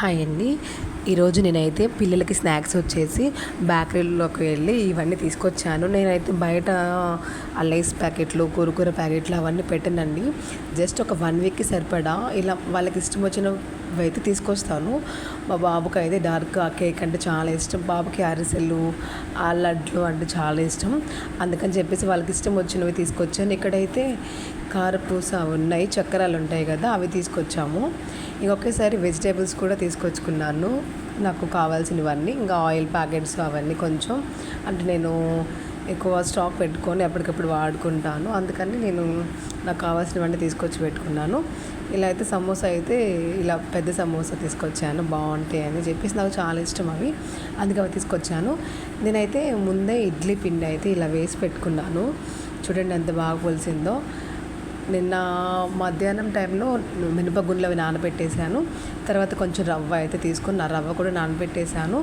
Hi అండి. ఈరోజు నేనైతే పిల్లలకి స్నాక్స్ వచ్చేసి బేకరీలోకి వెళ్ళి ఇవన్నీ తీసుకొచ్చాను. నేనైతే బయట లేస్ ప్యాకెట్లు, కురుకురే ప్యాకెట్లు అవన్నీ పెట్టనండి. జస్ట్ ఒక 1 వీక్కి సరిపడా ఇలా వాళ్ళకి ఇష్టం వచ్చినవి అయితే తీసుకొస్తాను. మా బాబుకి అయితే డార్క్ కేక్ అంటే చాలా ఇష్టం. బాబుకి అరిసెలు, ఆ లడ్లు అంటే చాలా ఇష్టం. అందుకని చెప్పేసి వాళ్ళకి ఇష్టం వచ్చినవి తీసుకొచ్చాను. ఇక్కడైతే కారపూస ఉన్నాయి, చక్రాలు ఉంటాయి కదా, అవి తీసుకొచ్చాము. ఇంకొకేసారి వెజిటేబుల్స్ కూడా తీసుకొచ్చుకున్నాను, నాకు కావాల్సినవన్నీ. ఇంకా ఆయిల్ ప్యాకెట్స్ అవన్నీ కొంచెం, అంటే నేను ఎక్కువ స్టాక్ పెట్టుకొని ఎప్పటికప్పుడు వాడుకుంటాను, అందుకని నేను నాకు కావాల్సినవన్నీ తీసుకొచ్చి పెట్టుకున్నాను. ఇలా అయితే సమోసా అయితే ఇలా పెద్ద సమోసా తీసుకొచ్చాను, బాగుంటాయి అని చెప్పేసి నాకు చాలా ఇష్టం అవి, అందుకే అవి తీసుకొచ్చాను. నేనైతే ముందే ఇడ్లీ పిండి అయితే ఇలా వేసి పెట్టుకున్నాను. చూడండి ఎంత బాగా పులిసిందో. నిన్న మధ్యాహ్నం టైంలో మినపగుండ్లు అవి నానబెట్టేశాను. తర్వాత కొంచెం రవ్వ అయితే తీసుకుని ఆ రవ్వ కూడా నానబెట్టేశాను.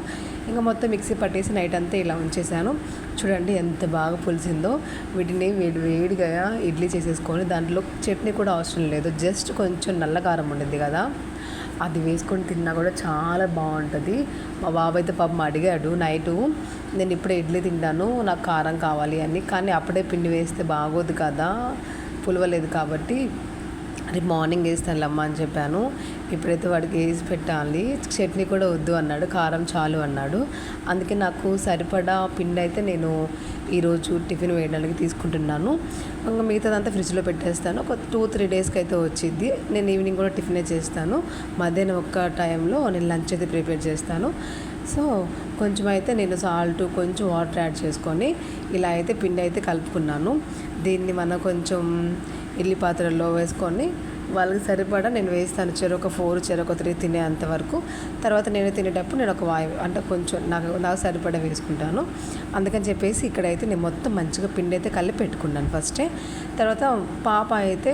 ఇంకా మొత్తం మిక్సీ పట్టేసి నైట్ అంతా ఇలా ఉంచేసాను. చూడండి ఎంత బాగా పులిసిందో. వీటిని వేడిగా ఇడ్లీ చేసేసుకొని దాంట్లో చట్నీ కూడా అవసరం లేదు, జస్ట్ కొంచెం నల్ల కారం ఉండింది కదా, అది వేసుకొని తిన్నా కూడా చాలా బాగుంటుంది. మా బాబు అయితే పాపం అడిగాడు నైటు, నేను ఇప్పుడే ఇడ్లీ తింటాను, నాకు కారం కావాలి అని. కానీ అప్పుడే పిండి వేస్తే బాగోదు కదా, పులవలేదు కాబట్టి రేపు మార్నింగ్ వేస్తానులమ్మ అని చెప్పాను. ఇప్పుడైతే వాడికి వేసి పెట్టాలి. చట్నీ కూడా వద్దు అన్నాడు, కారం చాలు అన్నాడు. అందుకే నాకు సరిపడా పిండి అయితే నేను ఈరోజు టిఫిన్ వేయడానికి తీసుకుంటున్నాను. ఇంకా మిగతాదంతా ఫ్రిడ్జ్లో పెట్టేస్తాను. ఒక 2-3 డేస్కి అయితే వచ్చింది. నేను ఈవినింగ్ కూడా టిఫినే చేస్తాను. మధ్యాహ్నం ఒక్క టైంలో నేను లంచ్ అయితే ప్రిపేర్ చేస్తాను. సో కొంచెం అయితే నేను సాల్ట్, కొంచెం వాటర్ యాడ్ చేసుకొని ఇలా అయితే పిండి అయితే కలుపుకున్నాను. దీన్ని మనం కొంచెం ఇడ్లీ పాత్రలో వేసుకొని వాళ్ళకి సరిపడా నేను వేస్తాను. చెరొక 4, చెరొక 3 తినేంత వరకు. తర్వాత నేను తినేటప్పుడు నేను ఒక వాయి అంటే కొంచెం నాకు సరిపడా వేసుకుంటాను. అందుకని చెప్పేసి ఇక్కడైతే నేను మొత్తం మంచిగా పిండి అయితే కలిపి పెట్టుకున్నాను ఫస్టే. తర్వాత పాప అయితే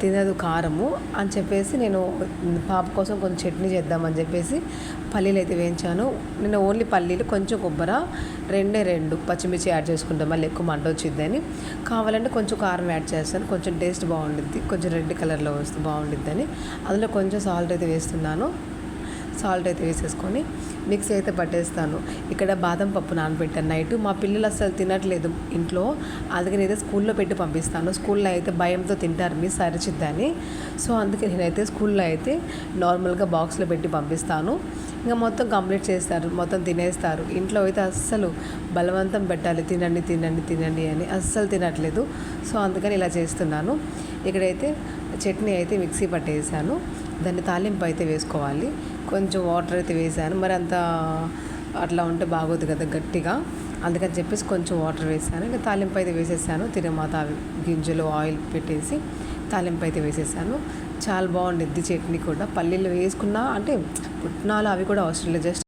తినదు కారము అని చెప్పేసి నేను పాప కోసం కొంచెం చట్నీ చేద్దామని చెప్పేసి పల్లీలు అయితే వేయించాను. నేను ఓన్లీ పల్లీలు, కొంచెం కొబ్బరి, 2 పచ్చిమిర్చి యాడ్ చేసుకుంటాం, మళ్ళీ ఎక్కువ మంట వచ్చిద్దని. కావాలంటే కొంచెం కారం యాడ్ చేస్తాను, కొంచెం టేస్ట్ బాగుండిద్ది, కొంచెం రెడ్ కలర్లో వస్తే బాగుండిద్దని. అందులో కొంచెం సాల్ట్ అయితే వేస్తున్నాను. సాల్ట్ అయితే వేసేసుకొని మిక్సీ అయితే పట్టేస్తాను. ఇక్కడ బాదం పప్పు నానబెట్టాను నైట్. మా పిల్లలు అసలు తినట్లేదు ఇంట్లో, అందుకని అయితే స్కూల్లో పెట్టి పంపిస్తాను. స్కూల్లో అయితే భయంతో తింటారు మిస్ అరిచిద్దని. సో అందుకే నేనైతే స్కూల్లో అయితే నార్మల్గా బాక్స్లో పెట్టి పంపిస్తాను. ఇంకా మొత్తం కంప్లీట్ చేస్తారు, మొత్తం తినేస్తారు. ఇంట్లో అయితే అస్సలు బలవంతం పెట్టాలి, తినండి తినండి తినండి అని, అస్సలు తినట్లేదు. సో అందుకని ఇలా చేస్తున్నాను. ఇక్కడైతే చట్నీ అయితే మిక్సీ పట్టేసాను. దాన్ని తాలింపు అయితే వేసుకోవాలి. కొంచెం వాటర్ అయితే వేసాను, మరి అంత అట్లా ఉంటే బాగోదు కదా గట్టిగా, అందుకని చెప్పేసి కొంచెం వాటర్ వేసాను. ఇంకా తాలింపు అయితే వేసేసాను. తిరమాత గింజలు ఆయిల్ పెట్టేసి తాలింపు అయితే వేసేసాను. చాలా బాగుండిద్ది చట్నీ కూడా. పల్లీలు వేసుకున్నా అంటే పుట్నాలు అవి కూడా అవసరం లేదు, జస్ట్